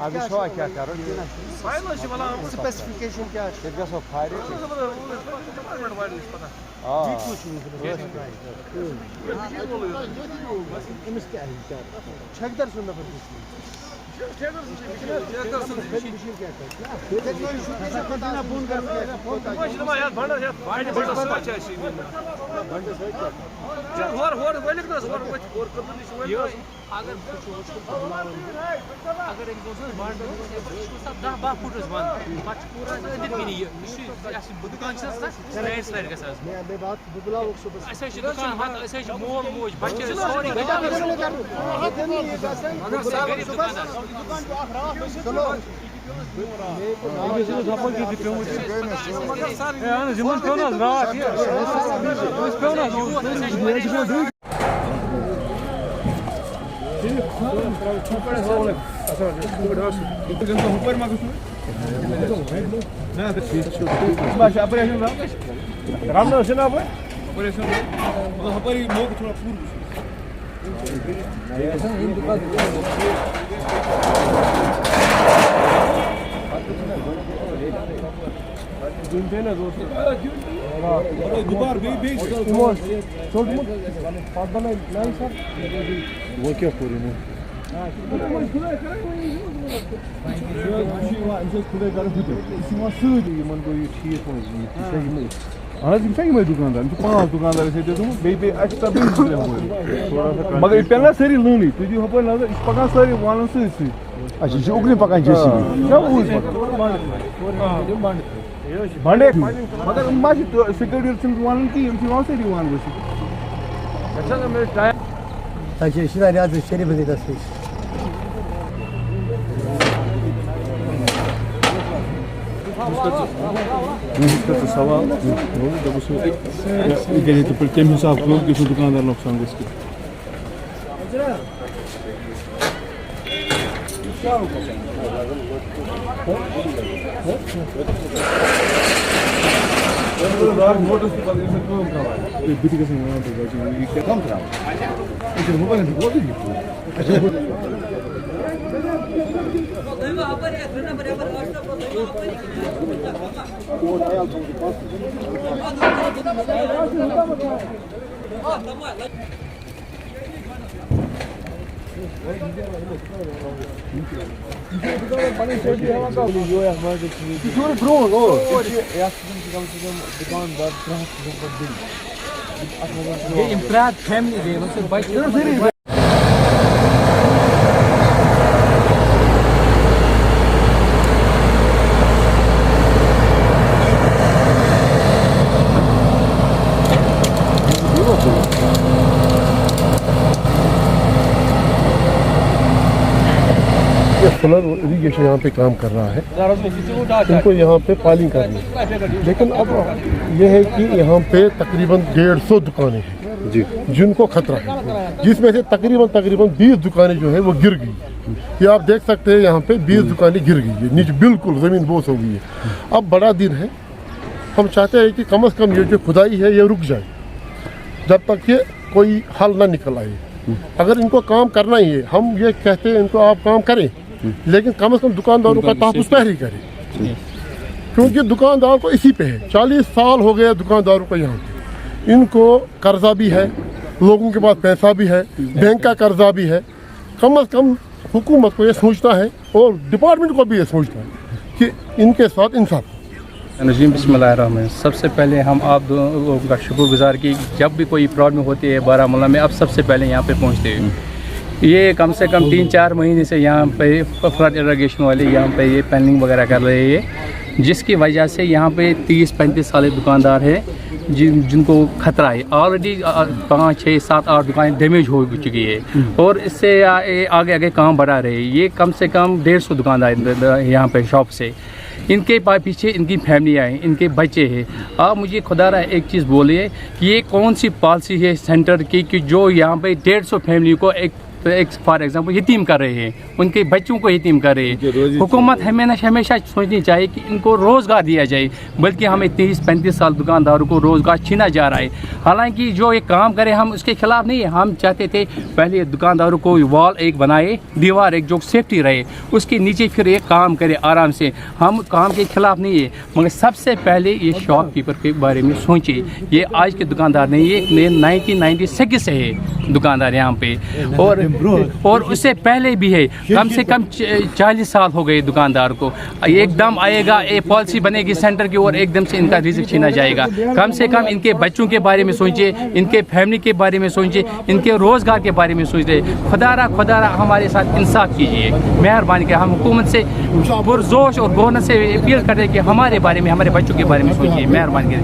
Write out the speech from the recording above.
अभी शो क्या करो स्पेसिफिकेशन क्या है गो फायर अमिस क्या है छकदर सुन नफर अगर एक दोस्त बांड 10-12 फुट बंद पच पूरा अंदर भी नहीं दुकान स्लाइड स्लाइड गसा मैं बात बुलाओ सुबह ऐसे दुकान हाथ ऐसे मोल मोज बच्चे सॉरी गरीब दुकानदार वो क्या पूरी में दुकानदार 5 दुकानदार मगर पे सारी लूनी तुझ हप नजर पकान सारी वालन सी अच्छा उगनी पकान बंडे मगर सिक्योरिटी वालन की सारी वान रियाज शरीफ सवाल तम हिसाब कि दुकानदार नुकसान गो फैमिली सोलर इरिगेशन यहाँ पे काम कर रहा है, इनको यहाँ पे पालिंग करनी है। लेकिन अब यह है कि यहाँ पे तकरीबन 150 दुकानें हैं जी जिनको खतरा है, जिसमें से तकरीबन 20 दुकानें जो है वो गिर गई। ये आप देख सकते हैं यहाँ पे 20 दुकानें गिर गई है, नीचे बिल्कुल ज़मीन बोस हो गई है। अब बड़ा दिन है, हम चाहते हैं कि कम से कम ये जो खुदाई है ये रुक जाए जब तक ये कोई हल ना निकल आए। अगर इनको काम करना ही है, हम ये कहते हैं इनको आप काम करें, लेकिन कम से कम दुकानदारों का तहफ़्फ़ुज़ पहले करें, क्योंकि दुकानदार को इसी पे है। 40 साल हो गए दुकानदारों को यहाँ पे, इनको कर्जा भी है, लोगों के पास पैसा भी है, बैंक का कर्जा भी है। कम से कम हुकूमत को ये सोचना है और डिपार्टमेंट को भी ये सोचना है कि इनके साथ इंसाफ। नजीम बिस्मिल्लाहिर्रहमानिर्रहीम। सबसे पहले हम आप लोगों का शुक्रगुजार कि जब भी कोई प्रॉब्लम होती है बारामूला में, अब सबसे पहले यहाँ पे पहुँचते हैं। ये कम से कम 3-4 महीने से यहाँ पे फ्लड इरिगेशन वाले यहाँ पे ये पैनलिंग वगैरह कर रहे हैं, जिसकी वजह से यहाँ पे 30-35 साल दुकानदार हैं जिनको खतरा है। ऑलरेडी 5-6-7-8 दुकानें डैमेज हो चुकी है और इससे आगे आगे काम बढ़ा रहे हैं। ये कम से कम 150 दुकानदार यहाँ पे शॉप से, इनके पीछे इनकी फैमिलियाँ हैं, इनके बच्चे हैं। आप मुझे खुदारा एक चीज़ बोलिए कि ये कौन सी पॉलिसी है सेंटर की कि जो यहाँ पे 150 फैमिली को एक तो एक फॉर एग्जांपल यतीम कर रहे हैं, उनके बच्चों को यतीम कर रहे हैं। हुकूमत हमेशा सोचनी चाहिए कि इनको रोज़गार दिया जाए, बल्कि हमें 30-35 साल दुकानदारों को रोज़गार छीना जा रहा है। हालांकि जो ये काम करे हम उसके खिलाफ नहीं है, हम चाहते थे पहले दुकानदारों को वॉल एक बनाए, दीवार एक जो सेफ्टी रहे, उसके नीचे फिर ये काम करे आराम से। हम काम के खिलाफ नहीं है, मगर सबसे पहले ये शॉपकीपर के बारे में सोचिए। ये आज के दुकानदार नहीं, ये 1996 से है दुकानदार यहाँ पे, और उससे पहले भी है। कम से कम 40 साल हो गए दुकानदार को। एकदम आएगा ये पॉलिसी बनेगी सेंटर की और एकदम से इनका रिस्क छीना जाएगा। कम से कम इनके बच्चों के बारे में सोचिए, इनके फैमिली के बारे में सोचिए, इनके रोज़गार के बारे में सोचिए। खुदारा हमारे साथ इंसाफ कीजिए, मेहरबानी कर। हम हुकूमत से पुरजोश और गवर्नर से अपील कर रहे हैं कि हमारे बारे में, हमारे बच्चों के बारे में सोचिए, मेहरबानी करिए।